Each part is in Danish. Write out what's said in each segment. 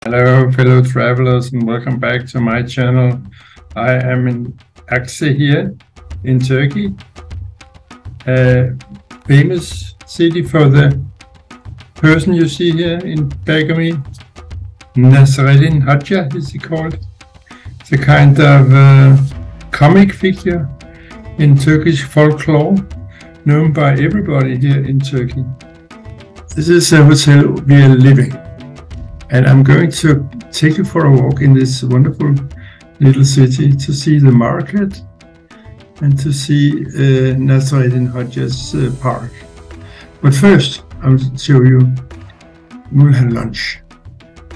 Hello fellow travelers and welcome back to my channel. I am in Aksaray in Turkey, a famous city for the person you see here in back of me. Nasreddin Hoxha is he called. It's a kind of comic figure in Turkish folklore, known by everybody here in Turkey. This is a hotel we are living, and I'm going to take you for a walk in this wonderful little city to see the market and to see Nasreddin Hoxha's park. But first, I'll show you, we'll have lunch.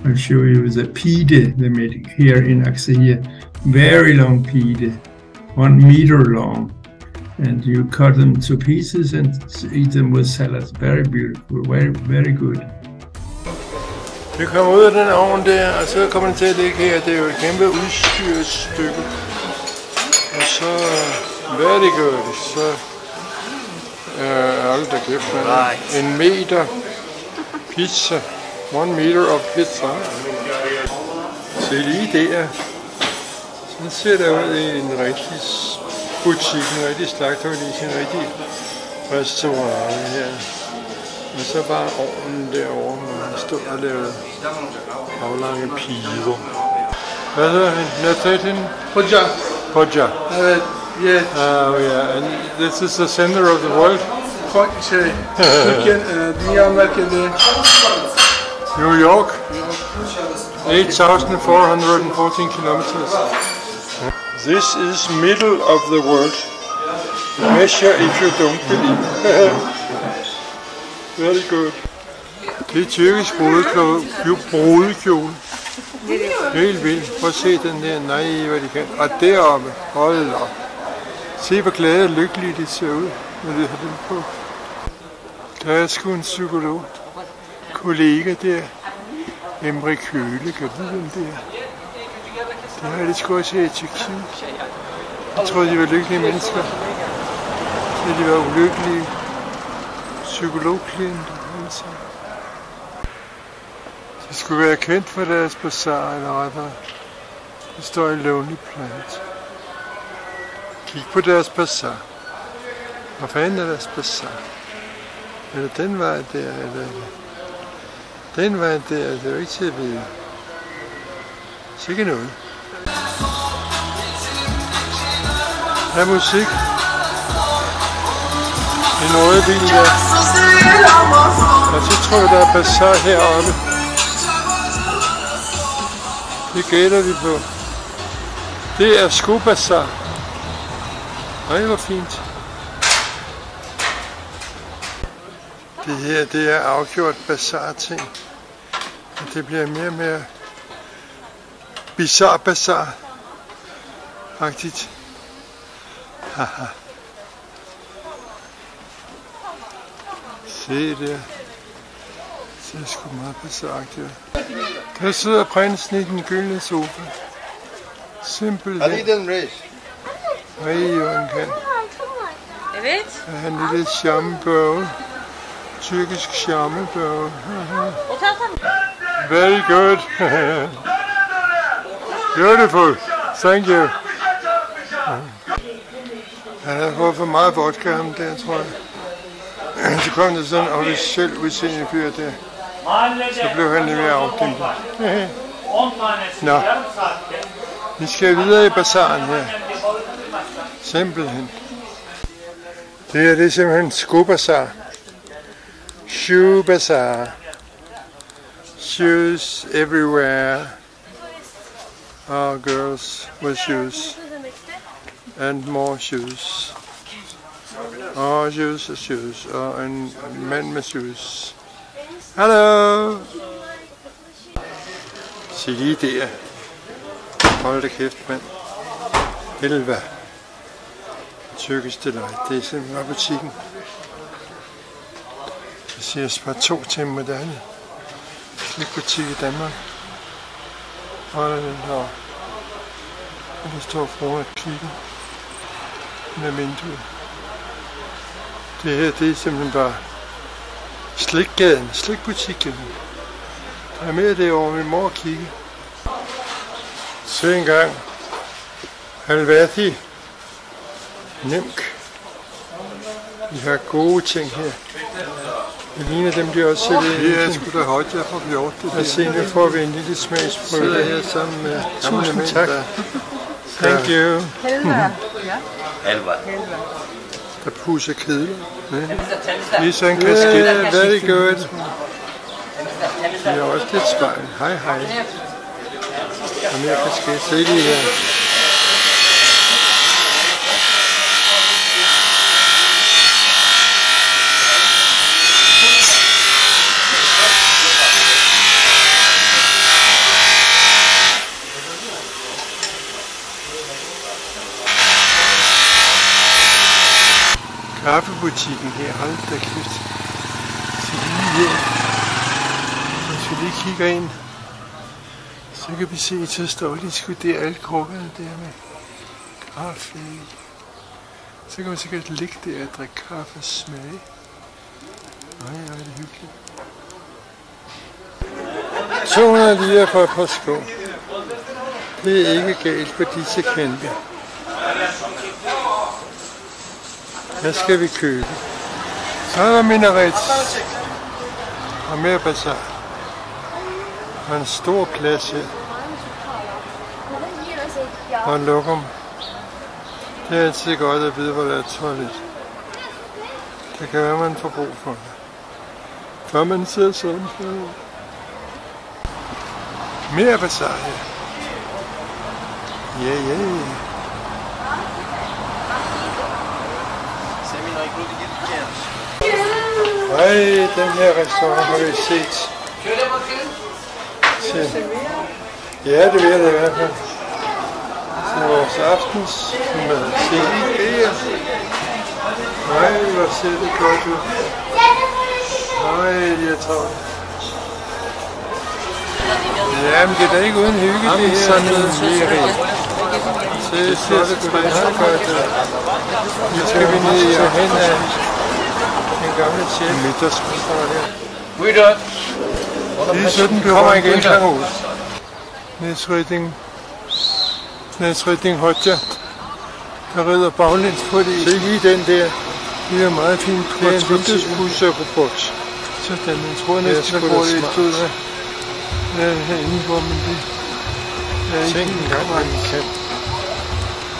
I'll show you the pide they made here in Aksaray. Very long pide, 1 meter long. And you cut them to pieces and eat them with salad. Very beautiful, very good. Vi kommer ud af den ovn der, og så kommer den til at ligge her. Det er jo et kæmpe udstyrsstykke. Og så, very good, så hold da kæft, en meter pizza. 1 meter of pizza. Se lige der. Sådan ser det ud i en rigtig butik, en rigtig slagterhus, en rigtig restaurant her. Og så bare ovnen derovre, hvor man stod og lavede aflange piger. Hvad hedder han? Nasreddin Hoxha. Hoxha. Yes. Oh yeah, and this is the center of the world. Türkiye dünya merkezi. New York. 8,414 kilometers. This is middle of the world. Measure if you don't believe. Very good. Det er tyrkisk brudekjole. Helt vildt. Prøv at se den der. Nej, hvad de kan. Og deroppe. Hold op. Se hvor glade og lykkelige de ser ud, når de har den på. Der er sgu en psykolog. Kollega der. Emre Køle. Kan du hvem det er? Det har de sgu også her i Tyrkiet. Jeg troede, de var lykkelige mennesker. Så de var ulykkelige psykologklienter. Altså. De skulle være kendt for deres bazar, eller rettere. Det står i Lonely Planet. Kig på deres bazar. Hvor fanden er deres bazar? Eller den vej der, eller den vej der, det er jo ikke til at vide. Sikke noget. Her er musik. En røde bil der. Og så tror jeg, der er bazar heroppe. Det gætter vi på. Det er skobazar. Ej, hvor fint. Det her, det er afgjort bazar-ting. Og det bliver mere og mere bizarre bazar-agtigt. Haha. Se der. Det er sgu meget bizarre-agtigt. Der sidder prinsen i den gyldne sofa. Simpelthen. Hvad jo han kan. Evet. Han er lidt charmebørge. Tyrkisk charmebørge. Very good. Beautiful. Thank you. Han har fået for meget vodka ham der, tror jeg. Så kom der sådan en officiel udseende fyr der. Så blev han lidt mere afdæmpet. Nå. Vi skal videre i bazaren her. Simpelthen. Det er simpelthen skobazar. Shoe bazaar. Shoes everywhere. Girls with shoes. And more shoes. Shoes og shoes. Og en mand med shoes. Hallo! Se lige der. Hold da kæft, mand. Helva. Tyrkisk delight. Det er simpelthen bare butikken. Jeg siger spar 2 til en medalje. Slikbutik i Danmark. Hold den her. Og der står foran og kigger. Med vinduet. Det her, det er simpelthen bare slikgaden, slikbutikken. er med derovre, vi må kigge. Se engang. Halvati. Nemk. Vi har gode ting her. Det ligner dem, de også sælger. Det er sgu da højt, jeg får gjort det. Og se, nu får vi en lille smagsprøve. Jeg sidder her sammen med tusind tak. Thank you. Halva. Der pusser kedler. Det er sådan en kasket. Very good. Det er også lidt spejl. Hej, hej. Og mere kasket. Se lige her. Kaffebutikken her, hold da kæft. Så lige her, hvis vi lige kigger ind, så kan vi se, så står de sgu der, alle krukkerne der med kaffe. Så kan man sikkert ligge der og drikke kaffe og smage. Nej, hvor er det hyggeligt. 200 liter for et par sko. Det er ikke galt på disse kanter. Hvad skal vi købe? Så er der minaret og mere bazar. Og en stor plads her. Og en lokum. Det er altid godt at vide, hvor der er toilet. Det kan være, man får brug for det. Før man ser sådan her. Mere bazar her. Ja, ja, ja. Nej, den her restaurant har vi set. Ja, det vil jeg da i hvert fald. Til vores aftens mad. Se lige her. Nej, hvor ser det godt ud. Nej, de er travlt. Jamen, det er da ikke uden hygge, det her. Sådan noget lige se, så er det godt. Nu skal vi ned og hen af den gamle chef. Middagsrestaurant her. Det er sådan, du kommer igen kl. 8. Næsrydning Hodja. Der rider baglæns på det. Se lige den der. Det er meget fint. Det er en vinduespusserobot. Sådan, jeg tror næsten, der går lidt ud af. Herinde går man det. Tænk en gang, hvad den kan.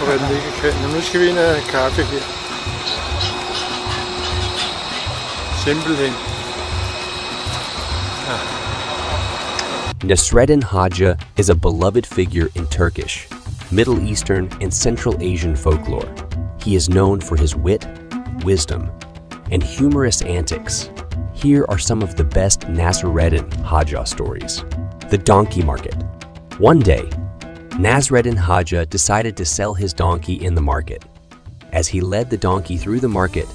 Og hvad den ikke kan. Men nu skal vi ind og have kaffe her. Simpelthen. Nasreddin Hoxha is a beloved figure in Turkish, Middle Eastern, and Central Asian folklore. He is known for his wit, wisdom, and humorous antics. Here are some of the best Nasreddin Hoxha stories. The Donkey Market. One day, Nasreddin Hoxha decided to sell his donkey in the market. As he led the donkey through the market,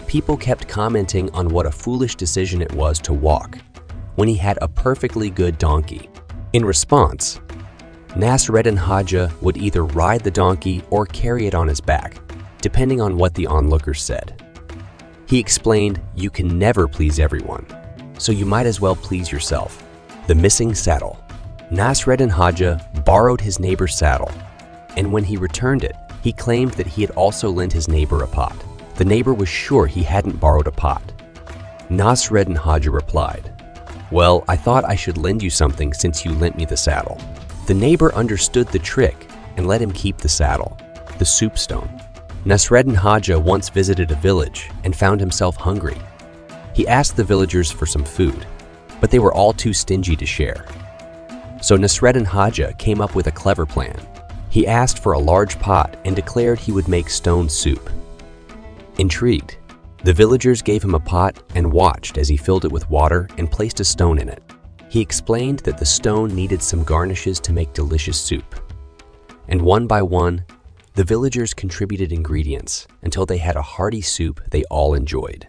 people kept commenting on what a foolish decision it was to walk when he had a perfectly good donkey. In response, Nasreddin Hoxha would either ride the donkey or carry it on his back, depending on what the onlookers said. He explained, you can never please everyone, so you might as well please yourself. The missing saddle. Nasreddin Hoxha borrowed his neighbor's saddle, and when he returned it, he claimed that he had also lent his neighbor a pot. The neighbor was sure he hadn't borrowed a pot. Nasreddin Hoxha replied, well, I thought I should lend you something since you lent me the saddle. The neighbor understood the trick and let him keep the saddle, the soup stone. Nasreddin Hoxha once visited a village and found himself hungry. He asked the villagers for some food, but they were all too stingy to share. So Nasreddin Hoxha came up with a clever plan. He asked for a large pot and declared he would make stone soup. Intrigued, the villagers gave him a pot and watched as he filled it with water and placed a stone in it. He explained that the stone needed some garnishes to make delicious soup. And one by one, the villagers contributed ingredients until they had a hearty soup they all enjoyed.